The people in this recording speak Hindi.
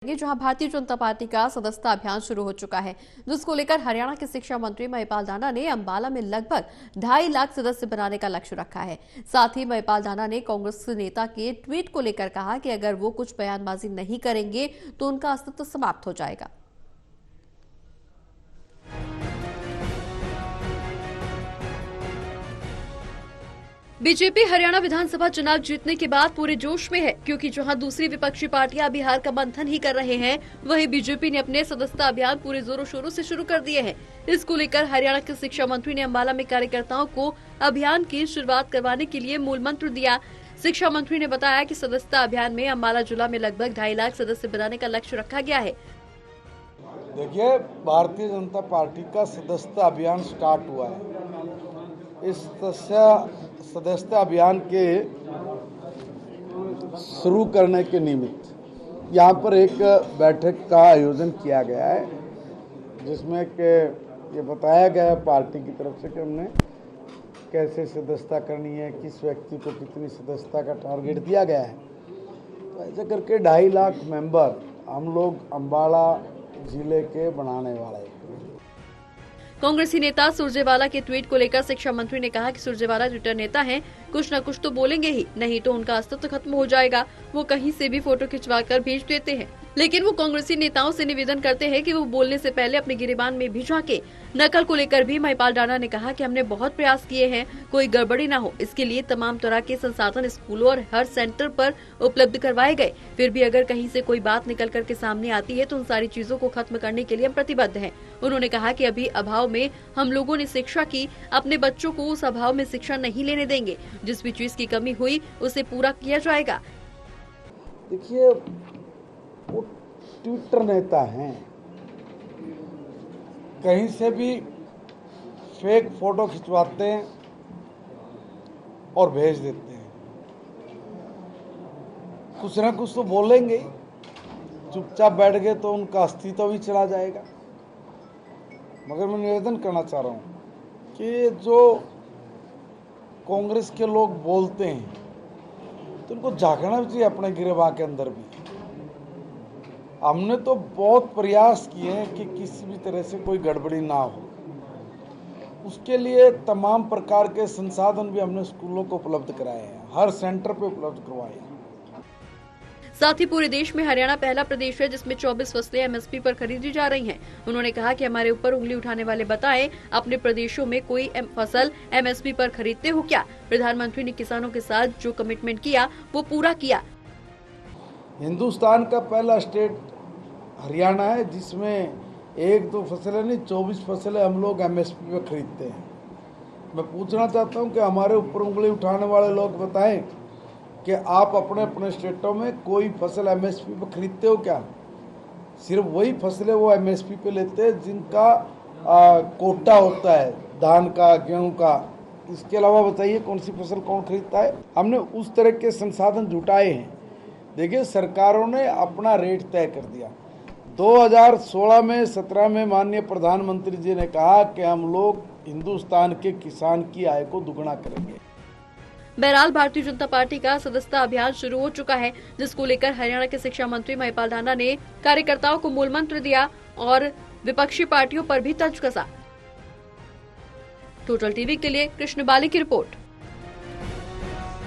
जहां भारतीय जनता पार्टी का सदस्यता अभियान शुरू हो चुका है, जिसको लेकर हरियाणा के शिक्षा मंत्री महिपाल दाना ने अंबाला में लगभग 2.5 लाख सदस्य बनाने का लक्ष्य रखा है। साथ ही महिपाल दाना ने कांग्रेस नेता के ट्वीट को लेकर कहा कि अगर वो कुछ बयानबाजी नहीं करेंगे तो उनका अस्तित्व समाप्त हो जाएगा। बीजेपी हरियाणा विधानसभा चुनाव जीतने के बाद पूरे जोश में है, क्योंकि जहां दूसरी विपक्षी पार्टियां बिहार का मंथन ही कर रहे हैं, वहीं बीजेपी ने अपने सदस्यता अभियान पूरे जोरों शोरों से शुरू कर दिए हैं। इसको लेकर हरियाणा के शिक्षा मंत्री ने अंबाला में कार्यकर्ताओं को अभियान की शुरुआत करवाने के लिए मूल मंत्र दिया। शिक्षा मंत्री ने बताया कि सदस्यता अभियान में अंबाला जिला में लगभग 2.5 लाख सदस्य बनाने का लक्ष्य रखा गया है। देखिए, भारतीय जनता पार्टी का सदस्यता अभियान स्टार्ट हुआ है। इस सदस्यता अभियान के शुरू करने के निमित्त यहाँ पर एक बैठक का आयोजन किया गया है, जिसमें कि ये बताया गया है पार्टी की तरफ से कि हमने कैसे सदस्यता करनी है, किस व्यक्ति को कितनी सदस्यता का टारगेट दिया गया है। तो ऐसे करके 2.5 लाख मेंबर हम लोग अंबाला जिले के बनाने वाले हैं। कांग्रेसी नेता सुरजेवाला के ट्वीट को लेकर शिक्षा मंत्री ने कहा कि सुरजेवाला ट्विटर नेता हैं, कुछ न कुछ तो बोलेंगे ही, नहीं तो उनका अस्तित्व खत्म हो जाएगा। वो कहीं से भी फोटो खिंचवाकर भेज देते हैं, लेकिन वो कांग्रेसी नेताओं से निवेदन करते हैं कि वो बोलने से पहले अपने गिरेबान में भी झांके। नकल को लेकर भी महिपाल दाना ने कहा कि हमने बहुत प्रयास किए हैं, कोई गड़बड़ी न हो, इसके लिए तमाम तरह के संसाधन स्कूलों और हर सेंटर पर उपलब्ध करवाए गए। फिर भी अगर कहीं से कोई बात निकल कर के सामने आती है तो उन सारी चीजों को खत्म करने के लिए हम प्रतिबद्ध हैं। उन्होंने कहा कि अभी अभाव में हम लोगों ने शिक्षा की, अपने बच्चों को उस अभाव में शिक्षा नहीं लेने देंगे। जिस भी चीज की कमी हुई उसे पूरा किया जाएगा। देखिए, वो ट्विटर नेता हैं, कहीं से भी फेक फोटो खिंचवाते हैं और भेज देते हैं। कुछ ना कुछ तो बोलेंगे ही, चुपचाप बैठ गए तो उनका अस्तित्व भी चला जाएगा। मगर मैं निवेदन करना चाह रहा हूँ कि जो कांग्रेस के लोग बोलते हैं तो उनको झांकना भी चाहिए अपने गिरेबान के अंदर भी। हमने तो बहुत प्रयास किए हैं कि किसी भी तरह से कोई गड़बड़ी ना हो, उसके लिए तमाम प्रकार के संसाधन भी हमने स्कूलों को उपलब्ध कराए हैं, हर सेंटर पे उपलब्ध करवाए हैं। साथ ही पूरे देश में हरियाणा पहला प्रदेश है जिसमें 24 फसलें एमएसपी पर खरीदी जा रही हैं। उन्होंने कहा कि हमारे ऊपर उंगली उठाने वाले बताएं, अपने प्रदेशों में कोई फसल एमएसपी पर खरीदते हो क्या? प्रधानमंत्री ने किसानों के साथ जो कमिटमेंट किया वो पूरा किया। हिंदुस्तान का पहला स्टेट हरियाणा है जिसमें 1-2 फसलें नहीं 24 फसलें हम लोग एमएसपी पे खरीदते हैं। मैं पूछना चाहता हूं कि हमारे ऊपर उंगली उठाने वाले लोग बताएं कि आप अपने अपने स्टेटों में कोई फसल एमएसपी पे खरीदते हो क्या? सिर्फ वही फसलें वो एमएसपी पे लेते हैं जिनका कोटा होता है, धान का, गेहूं का। इसके अलावा बताइए कौन सी फसल कौन खरीदता है? हमने उस तरह के संसाधन जुटाए हैं। देखिए, सरकारों ने अपना रेट तय कर दिया। 2016 में 17 में माननीय प्रधानमंत्री जी ने कहा कि हम लोग हिंदुस्तान के किसान की आय को दुगना करेंगे। बहरहाल भारतीय जनता पार्टी का सदस्यता अभियान शुरू हो चुका है, जिसको लेकर हरियाणा के शिक्षा मंत्री महिपाल दाना ने कार्यकर्ताओं को मूल मंत्र दिया और विपक्षी पार्टियों पर भी तंज कसा। टोटल टीवी के लिए कृष्ण बाली की रिपोर्ट।